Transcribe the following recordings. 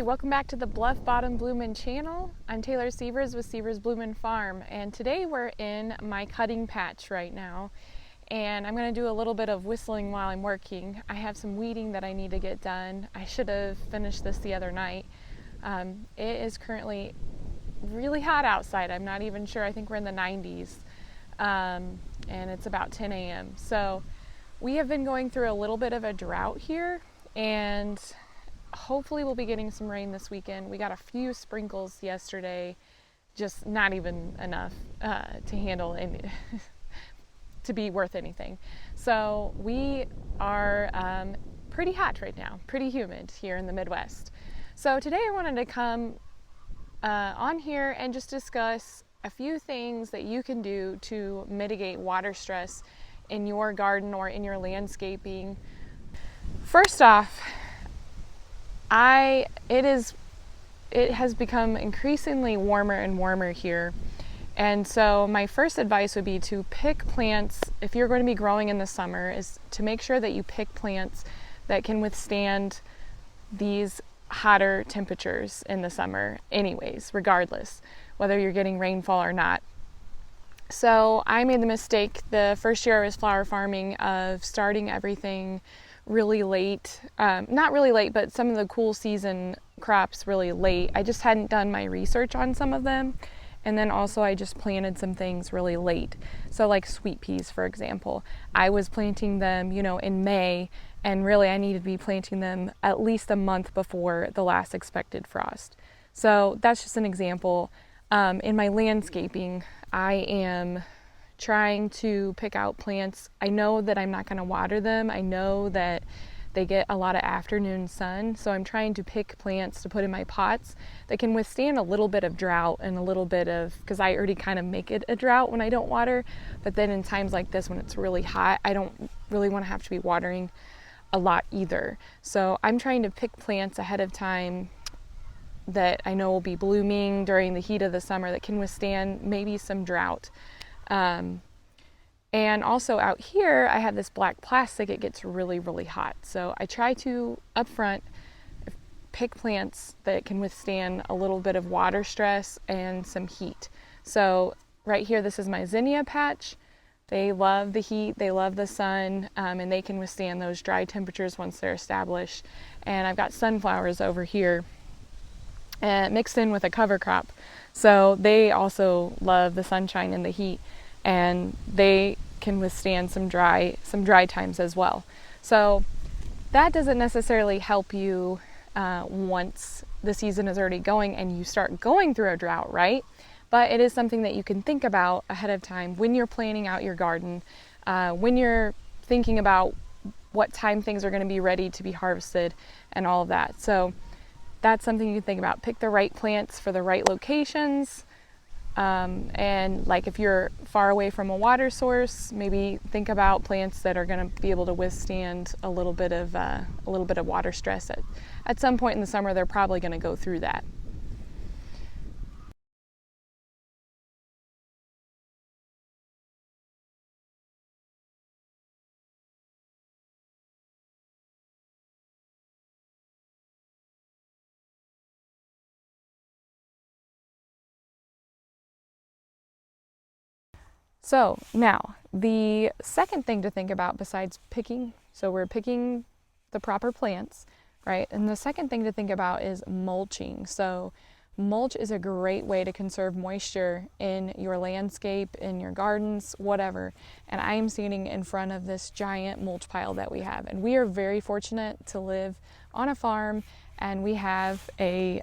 Welcome back to the Bluff Bottom Blumen channel. I'm Taylor Sievers with Sievers Blumen Farm, and today we're in my cutting patch right now, and I'm going to do a little bit of whistling while I'm working. I have some weeding that I need to get done. I should have finished this the other night. It is currently really hot outside. I'm not even sure. I think we're in the 90s, and it's about 10 a.m. So we have been going through a little bit of a drought here, and hopefully we'll be getting some rain this weekend. We got a few sprinkles yesterday, just not even enough to handle and to be worth anything. So we are pretty hot right now, pretty humid here in the Midwest. So today I wanted to come on here and just discuss a few things that you can do to mitigate water stress in your garden or in your landscaping. First off, it has become increasingly warmer and warmer here, and so my first advice would be to pick plants. If you're going to be growing in the summer, is to make sure that you pick plants that can withstand these hotter temperatures in the summer anyways, regardless whether you're getting rainfall or not. So I made the mistake the first year I was flower farming of starting everything really late, not really late, but some of the cool season crops really late. I just hadn't done my research on some of them, and then also I just planted some things really late. So like sweet peas, for example, I was planting them, in May, and really I needed to be planting them at least a month before the last expected frost. So that's just an example. In my landscaping, I am trying to pick out plants. I know that I'm not going to water them. I know that they get a lot of afternoon sun, so I'm trying to pick plants to put in my pots that can withstand a little bit of drought and a little bit of, because I already kind of make it a drought when I don't water, but then in times like this when it's really hot, I don't really want to have to be watering a lot either. So I'm trying to pick plants ahead of time that I know will be blooming during the heat of the summer that can withstand maybe some drought. And also out here, I have this black plastic. It gets really, really hot. So I try to, up front, pick plants that can withstand a little bit of water stress and some heat. So right here, this is my zinnia patch. They love the heat, they love the sun, and they can withstand those dry temperatures once they're established. And I've got sunflowers over here mixed in with a cover crop. So they also love the sunshine and the heat, and they can withstand some dry times as well. So that doesn't necessarily help you once the season is already going and you start going through a drought, right? But it is something that you can think about ahead of time when you're planning out your garden, when you're thinking about what time things are going to be ready to be harvested and all of that. So that's something you can think about. Pick the right plants for the right locations. And like if you're far away from a water source, maybe think about plants that are going to be able to withstand a little bit of water stress. At some point in the summer, they're probably going to go through that. So now, the second thing to think about besides picking, so we're picking the proper plants, right? And the second thing to think about is mulching. So mulch is a great way to conserve moisture in your landscape, in your gardens, whatever. And I am standing in front of this giant mulch pile that we have. And we are very fortunate to live on a farm, and we have a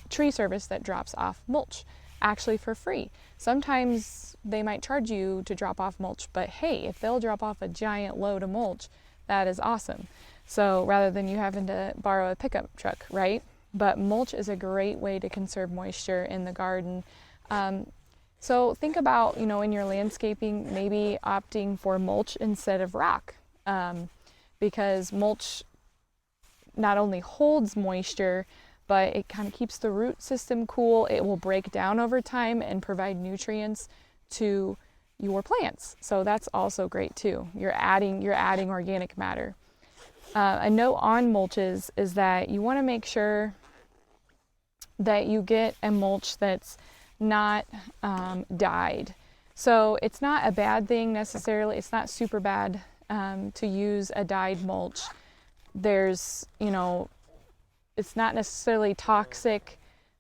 tree service that drops off mulch, actually for free. Sometimes they might charge you to drop off mulch, but hey, if they'll drop off a giant load of mulch, that is awesome. So rather than you having to borrow a pickup truck, right? but mulch is a great way to conserve moisture in the garden. So think about, in your landscaping, maybe opting for mulch instead of rock, because mulch not only holds moisture, but it kind of keeps the root system cool. It will break down over time and provide nutrients to your plants. So that's also great too. You're adding organic matter. A note on mulches is that you want to make sure that you get a mulch that's not dyed. So it's not a bad thing necessarily. It's not super bad to use a dyed mulch. There's, it's not necessarily toxic.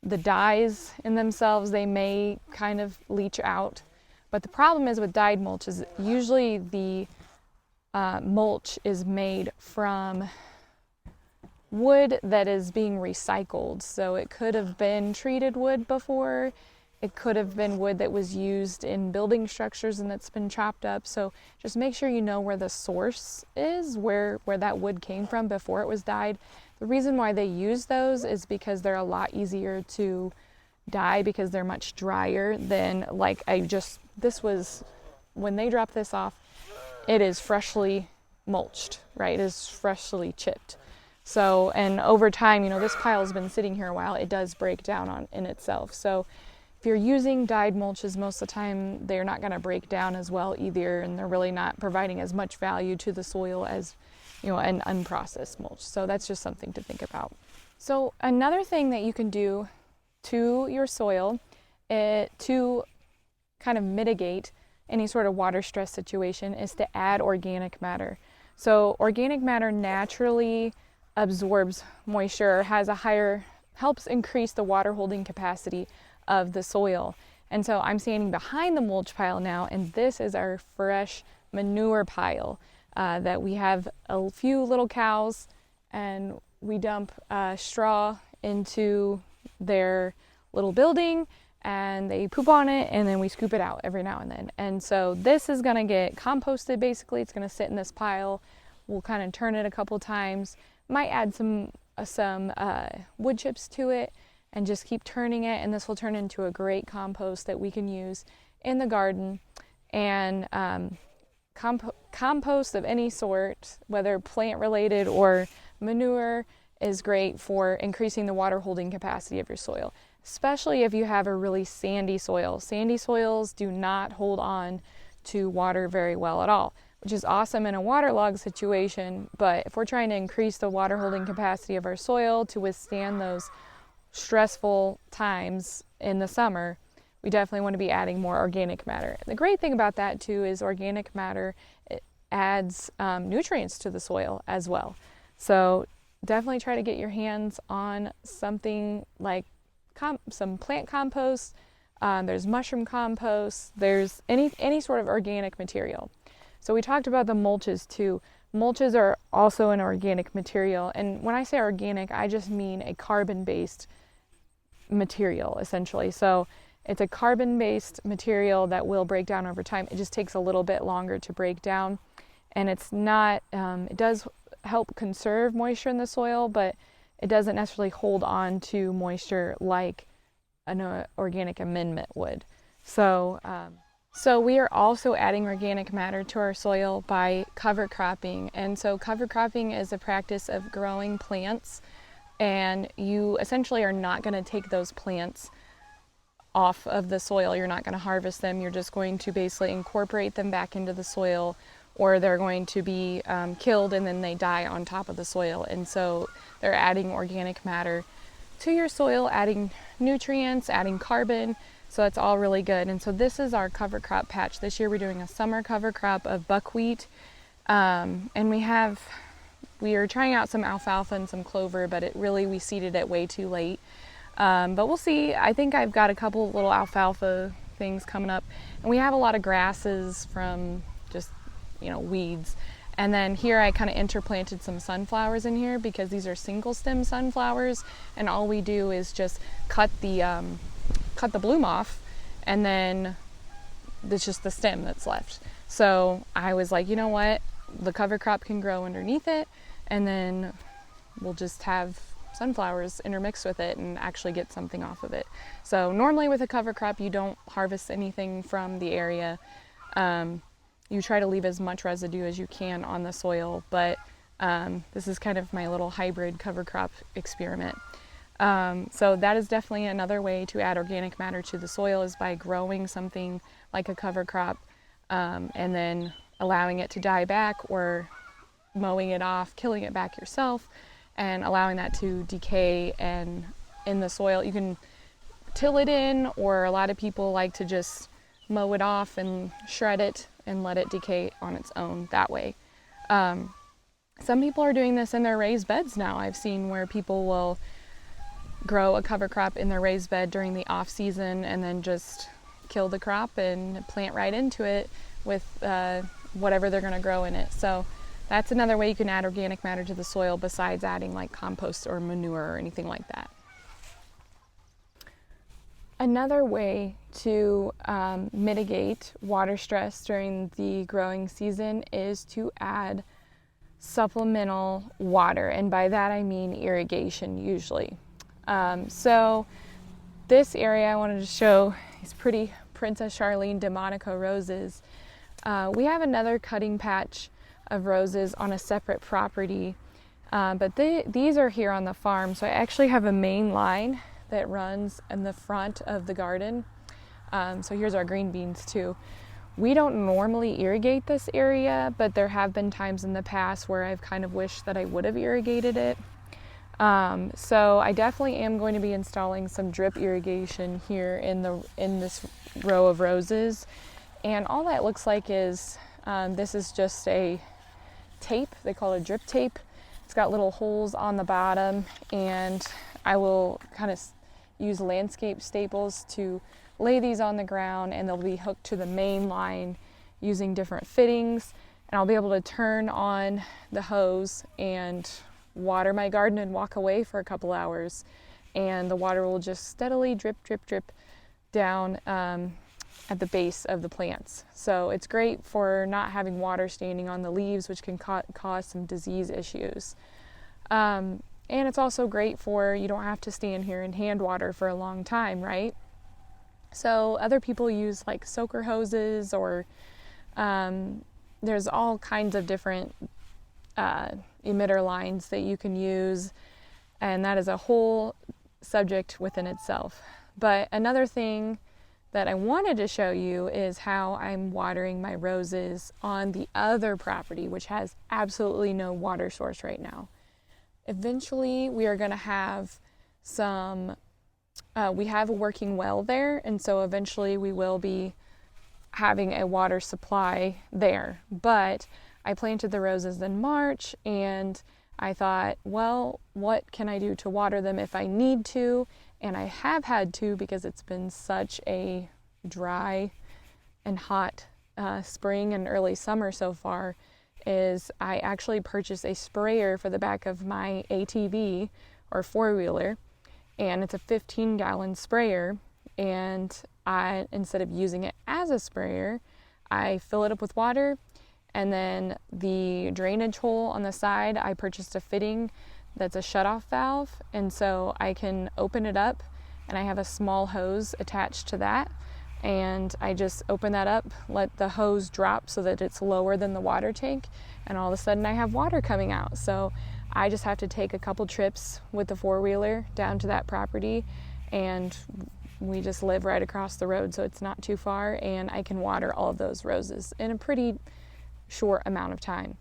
The dyes in themselves, they may kind of leach out. But the problem is with dyed mulch is usually the mulch is made from wood that is being recycled. So it could have been treated wood before. It could have been wood that was used in building structures and that's been chopped up. So just make sure you know where the source is, where that wood came from before it was dyed. The reason why they use those is because they're a lot easier to dye because they're much drier than when they drop this off, it is freshly mulched, right? It is freshly chipped. So, and over time, this pile has been sitting here a while, it does break down in itself. So if you're using dyed mulches, most of the time they're not going to break down as well either, and they're really not providing as much value to the soil as an unprocessed mulch. So that's just something to think about. So another thing that you can do to your soil to kind of mitigate any sort of water stress situation is to add organic matter. So organic matter naturally absorbs moisture, helps increase the water holding capacity of the soil. And so I'm standing behind the mulch pile now, and this is our fresh manure pile that we have a few little cows, and we dump straw into their little building and they poop on it, and then we scoop it out every now and then. And so this is going to get composted. Basically, it's going to sit in this pile. We'll kind of turn it a couple times, might add some wood chips to it, and just keep turning it, and this will turn into a great compost that we can use in the garden. And compost of any sort, whether plant related or manure, is great for increasing the water holding capacity of your soil, especially if you have a really sandy soil. Sandy soils do not hold on to water very well at all, which is awesome in a waterlogged situation. But if we're trying to increase the water holding capacity of our soil to withstand those stressful times in the summer, we definitely want to be adding more organic matter. The great thing about that too is organic matter, it adds nutrients to the soil as well. So definitely try to get your hands on something like some plant compost. There's mushroom compost. There's any sort of organic material. So we talked about the mulches too. Mulches are also an organic material. And when I say organic, I just mean a carbon-based material, essentially. So it's a carbon-based material that will break down over time. It just takes a little bit longer to break down. And it's not, it does help conserve moisture in the soil, but it doesn't necessarily hold on to moisture like an organic amendment would. So we are also adding organic matter to our soil by cover cropping. And so cover cropping is a practice of growing plants, and you essentially are not going to take those plants off of the soil. You're not going to harvest them. You're just going to basically incorporate them back into the soil, or they're going to be killed and then they die on top of the soil. And so they're adding organic matter to your soil, adding nutrients, adding carbon. So that's all really good. And so this is our cover crop patch. This year we're doing a summer cover crop of buckwheat. And we are trying out some alfalfa and some clover, but we seeded it way too late. But we'll see. I think I've got a couple little alfalfa things coming up. And we have a lot of grasses from just, weeds. And then here I kind of interplanted some sunflowers in here because these are single stem sunflowers, and all we do is just cut the bloom off, and then it's just the stem that's left. So I was like, you know what, the cover crop can grow underneath it, and then we'll just have sunflowers intermixed with it and actually get something off of it. So normally with a cover crop, you don't harvest anything from the area. You try to leave as much residue as you can on the soil, but this is kind of my little hybrid cover crop experiment. So that is definitely another way to add organic matter to the soil, is by growing something like a cover crop and then allowing it to die back, or mowing it off, killing it back yourself, and allowing that to decay and in the soil. You can till it in, or a lot of people like to just mow it off and shred it and let it decay on its own that way. Some people are doing this in their raised beds now. I've seen where people will grow a cover crop in their raised bed during the off season and then just kill the crop and plant right into it with whatever they're going to grow in it. So that's another way you can add organic matter to the soil, besides adding like compost or manure or anything like that. Another way to mitigate water stress during the growing season is to add supplemental water, and by that I mean irrigation usually. So this area I wanted to show these pretty Princess Charlene DeMonico roses. We have another cutting patch of roses on a separate property, but these are here on the farm. So I actually have a main line that runs in the front of the garden. So here's our green beans too. We don't normally irrigate this area, but there have been times in the past where I've kind of wished that I would have irrigated it. So I definitely am going to be installing some drip irrigation here in this row of roses. And all that looks like is, this is just a tape. They call it drip tape. It's got little holes on the bottom, and I will kind of use landscape staples to lay these on the ground, and they'll be hooked to the main line using different fittings. And I'll be able to turn on the hose and water my garden and walk away for a couple hours, and the water will just steadily drip, drip, drip down at the base of the plants. So it's great for not having water standing on the leaves, which can cause some disease issues. And it's also great for, you don't have to stand here and hand water for a long time, right? So other people use like soaker hoses, or there's all kinds of different emitter lines that you can use, and that is a whole subject within itself. But another thing that I wanted to show you is how I'm watering my roses on the other property, which has absolutely no water source right now. Eventually we are going to have some, we have a working well there, and so eventually we will be having a water supply there. But I planted the roses in March, and I thought, well, what can I do to water them if I need to? And I have had to, because it's been such a dry and hot spring and early summer so far, is I actually purchased a sprayer for the back of my ATV or four-wheeler, and it's a 15-gallon sprayer, and instead of using it as a sprayer, I fill it up with water. And then the drainage hole on the side, I purchased a fitting that's a shutoff valve, and so I can open it up, and I have a small hose attached to that, and I just open that up, let the hose drop so that it's lower than the water tank, and all of a sudden I have water coming out. So I just have to take a couple trips with the four-wheeler down to that property, and we just live right across the road, so it's not too far, and I can water all of those roses in a pretty short amount of time.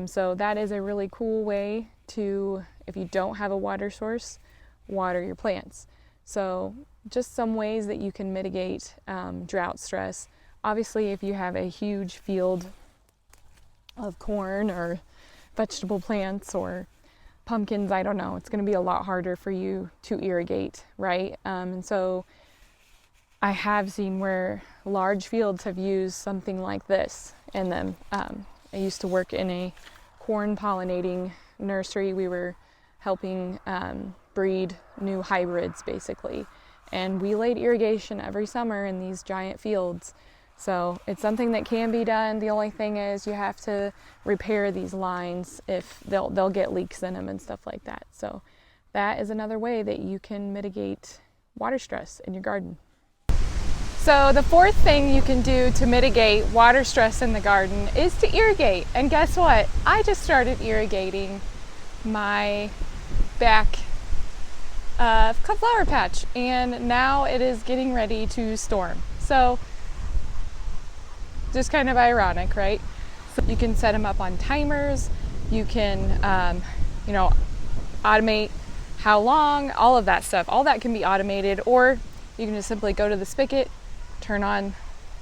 So that is a really cool way to, if you don't have a water source, water your plants. So just some ways that you can mitigate drought stress. Obviously, if you have a huge field of corn or vegetable plants or pumpkins, I don't know, it's going to be a lot harder for you to irrigate, right? And so I have seen where large fields have used something like this in them. I used to work in a corn pollinating nursery. We were helping breed new hybrids, basically. And we laid irrigation every summer in these giant fields. So it's something that can be done. The only thing is you have to repair these lines if they'll get leaks in them and stuff like that. So that is another way that you can mitigate water stress in your garden. So the fourth thing you can do to mitigate water stress in the garden is to irrigate. And guess what? I just started irrigating my back cut flower patch, and now it is getting ready to storm. So just kind of ironic, right? So you can set them up on timers. You can, automate how long, all of that stuff. All that can be automated, or you can just simply go to the spigot, turn on,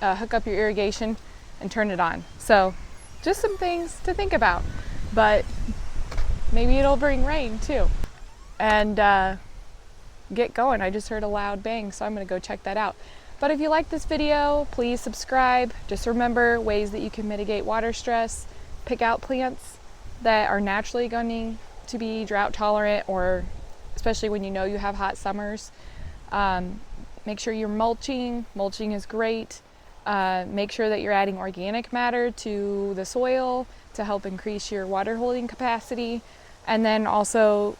hook up your irrigation and turn it on. So just some things to think about, but maybe it'll bring rain too. And get going. I just heard a loud bang, so I'm gonna go check that out. But if you like this video, please subscribe. Just remember ways that you can mitigate water stress. Pick out plants that are naturally going to be drought tolerant, or especially when you know you have hot summers. Make sure you're mulching. Mulching is great. Make sure that you're adding organic matter to the soil to help increase your water holding capacity. And then also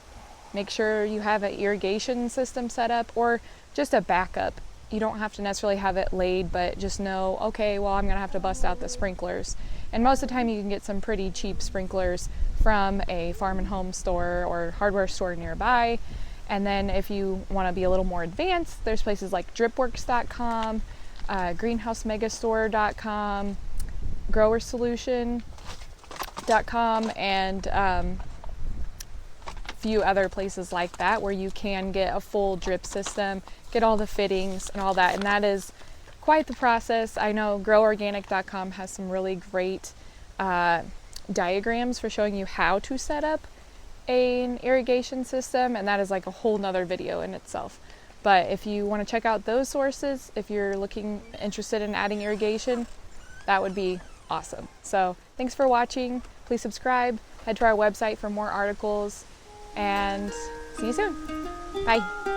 make sure you have an irrigation system set up, or just a backup. You don't have to necessarily have it laid, but just know, okay, well, I'm gonna have to bust out the sprinklers. And most of the time you can get some pretty cheap sprinklers from a farm and home store or hardware store nearby. And then if you want to be a little more advanced, there's places like dripworks.com, greenhousemegastore.com, growersolution.com, and a few other places like that where you can get a full drip system, get all the fittings and all that. And that is quite the process. I know groworganic.com has some really great diagrams for showing you how to set up an irrigation system, and that is like a whole nother video in itself. But if you want to check out those sources, if you're interested in adding irrigation, that would be awesome. So thanks for watching. Please subscribe, head to our website for more articles, and see you soon. Bye.